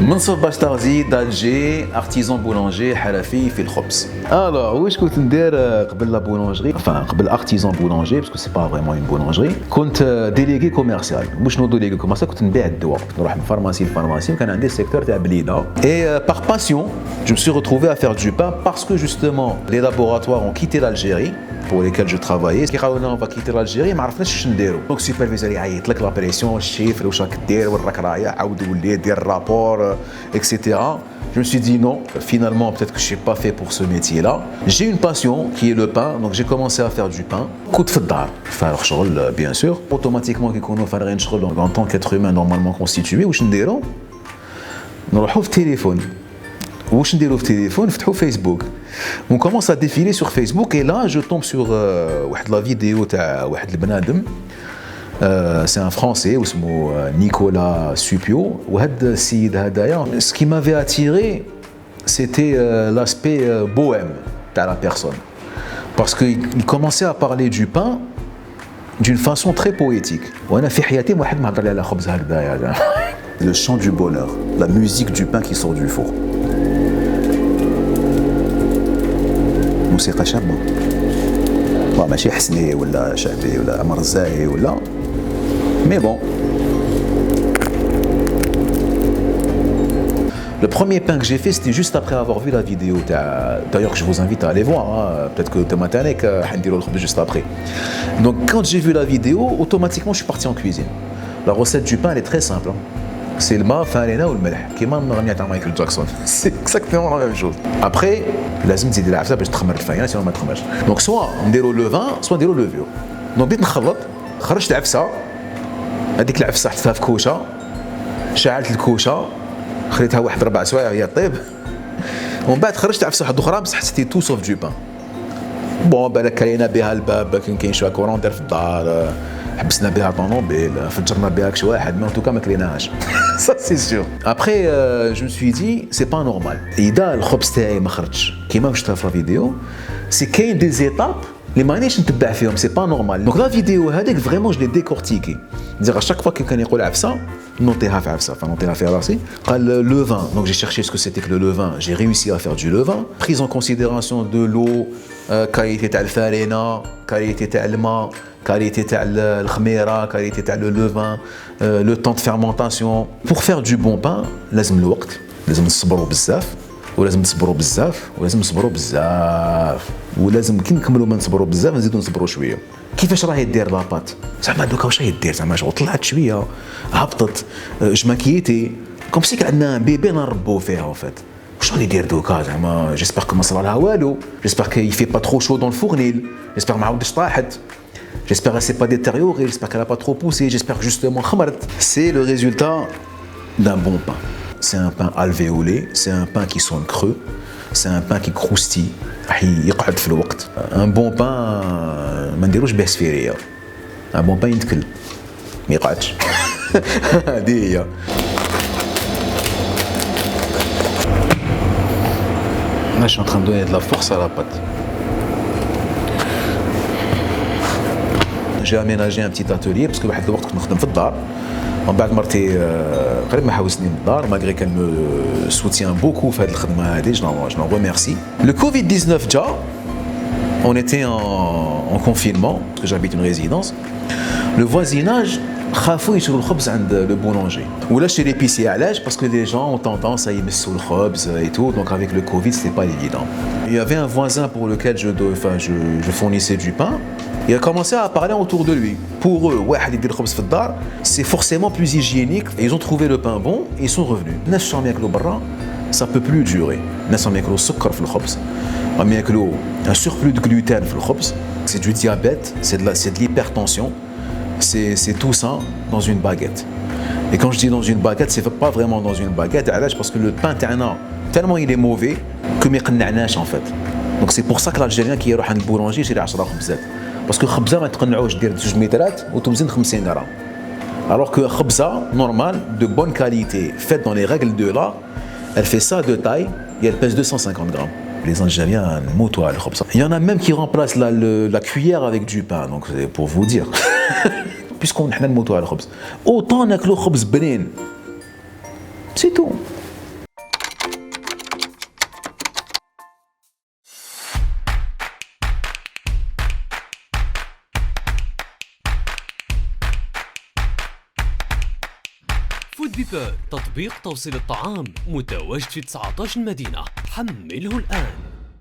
منصف باشتغزي d'Alger, artisan boulanger حرفي في الخبز. Alors واش كنت ندير قبل لا بولونجري enfin قبل artisan boulanger parce que c'est pas vraiment une boulangerie كنت délégué commercial. مش نو délégué commercial كنت نبيع الدواء كنت نروح من فارماسي لفارماسي وكان عندي السيكتور تاع بليده et par passion je me suis retrouvé à faire du pain parce que justement les laboratoires ont quitté l'Algérie pour lesquels je travaillais. كي قالوا لنا on va quitter l'Algérie ما عرفناش اش نديرو. دونك السوبرفيزور يعيط لك لا بريسيون الشيفر واش راك دير وين راك رايح عاود ولي دير الرابور etc. Je me suis dit non, finalement peut-être que je suis pas fait pour ce métier-là. J'ai une passion qui est le pain, donc j'ai commencé à faire du pain. كنت في الدار فارغ شغل bien sûr. Automatiquement كيكونوا فارغين شغل en tant qu'être humain normalement constitué واش نديرو؟ نروحوا في التليفون. واش نديرو في التليفون؟ نفتحوا فيسبوك. On commence à défiler sur Facebook et là je tombe sur واحد لا فيديو تاع واحد البنادم. C'est un Français اسمه Nicolas Supio وهذا السيد هدايا ce qui m'avait attiré c'était l'aspect bohème de la personne parce qu'il commençait à parler du pain d'une façon très poétique وانا في حياتي ما واحد ما هضر لي على خبز هكذايا le chant du bonheur la musique du pain qui sort du four موسيقى شابة ماشي حسني ولا شعبي ولا عمر الزاهي ولا mais bon. Le premier pain que j'ai fait, c'était juste après avoir vu la vidéo. D'ailleurs, je vous invite à aller voir. Hein. Peut-être que demain, juste après. Donc, quand j'ai vu la vidéo, automatiquement, je suis parti en cuisine. La recette du pain, elle est très simple. Hein. C'est le ma, farina ou le melh. Comme Michael Jackson. C'est exactement la même chose. Après, لازم تزيد العفسه باش تخمر الفاينه سينو ما تخمرش. Donc, soit نديرو le vin, soit نديرو le vieux. Donc, بديت نخلط، خرجت العفسه. هذيك العفسه حطيتها في كوشه شعلت الكوشه خليتها واحد 4 سوايع هي طيب ومن بعد خرجت عفسه واحده اخرى بصح حسيتي تو سوف دو بان بون بالك كلينا بها الباب كاين شويه كورون دار في الدار حبسنا بها طونوبيل فجرنا بها كش واحد مي توكا ما كليناهاش سا سي سيور ابري جو مي سوي دي سي با نورمال اذا الخبز تاعي ما خرجش كيما شفتها في الفيديو سي كاين دي زيتاب اللي مانيش نتبع فيهم سي با نورمال دونك لا فيديو هذيك فريمون جو لي ديكورتيكي دير اشاك فوا كان يقول عفسه نوطيها في عفسه فنوطيها في راسي قال لو فان دونك جي شيرشي سكو سيتي كو لو فان جي ريوسي ا فير دو لو فان بريز ان كونسيديراسيون دو لو كاليتي تاع الفارينه كاليتي تاع الماء كاليتي تاع الخميره كاليتي تاع لو فان لو طون دو فيرمونطاسيون بور فير دو بون بان لازم الوقت لازم نصبروا بزاف ولازم نصبروا بزاف ولازم نصبروا بزاف ولازم كي نكملوا ما نصبروا بزاف نزيدوا نصبروا شويه كيفاش راهي دير لاباط زعما دوكا واش راهي دير زعما شغل طلعت شويه هبطت جماكيتي كوم سي عندنا بيبي نربوا فيها وفات واش راه يدير دوكا زعما جيسبر كو ما صرا لها والو جيسبر كي في با ترو شو دون الفورنيل جيسبر ما عاودش طاحت j'espère qu'elle s'est pas détériorée j'espère qu'elle a pas trop poussé j'espère que justement خمرت c'est le résultat d'un bon pain. C'est un pain alvéolé, c'est un pain qui sonne creux, c'est un pain qui croustille, يقعد في الوقت. Un bon pain ما نديروش به سفيرية. Un bon pain يتكل ما يقعدش. هذه هي. Là, je suis en train de donner de la force à la pâte. J'ai aménagé un petit atelier parce que واحد الوقت كنت نخدم في الدار. من بعد مرتي قريب ما حاول سنين الدار ماغري كان مو سوتيان بوكو في هذه الخدمه هذه جو نو ريميرسي لو كوفيد 19 جا on était en confinement parce que j'habite une résidence le voisinage خافوا يشروا الخبز عند لو بولونجي ولا chez l'épicier علاش parce que les gens ont tendance à يمسوا الخبز et tout donc avec le Covid c'était pas évident il y avait un voisin pour lequel je fournissais du pain il a commencé à parler autour de lui. Pour eux, واحد يدير الخبز في الدار, c'est forcément plus hygiénique. Et ils ont trouvé le pain bon et ils sont revenus. الناس راهم ياكلوا برا, ça peut plus durer. الناس راهم ياكلوا السكر في الخبز. راهم ياكلوا un surplus de gluten في الخبز. C'est du diabète, c'est de l'hypertension. C'est tout ça dans une baguette. Et quand je dis dans une baguette, c'est pas vraiment dans une baguette. علاش parce que le pain تاعنا tellement il est mauvais que ما يقنعناش en fait. Donc c'est pour ça que l'Algérien qui يروح عند البولونجي يشري 10 خبزات. باسكو خبزه ما تقنعوش دير 2 مترات وتوزن 50 غرام alors que خبزه normal de bonne qualité faite dans les règles de l'art elle fait ça de taille et elle pèse 250 grammes les Algériens نموتوا على الخبزه il y en a même qui remplacent la cuillère avec du pain donc c'est pour vous dire puisqu'on حنا نموتوا على الخبز autant ناكلوا خبز بنين c'est tout فود بيبل تطبيق توصيل الطعام متواجد في 19 مدينة. حمله الآن.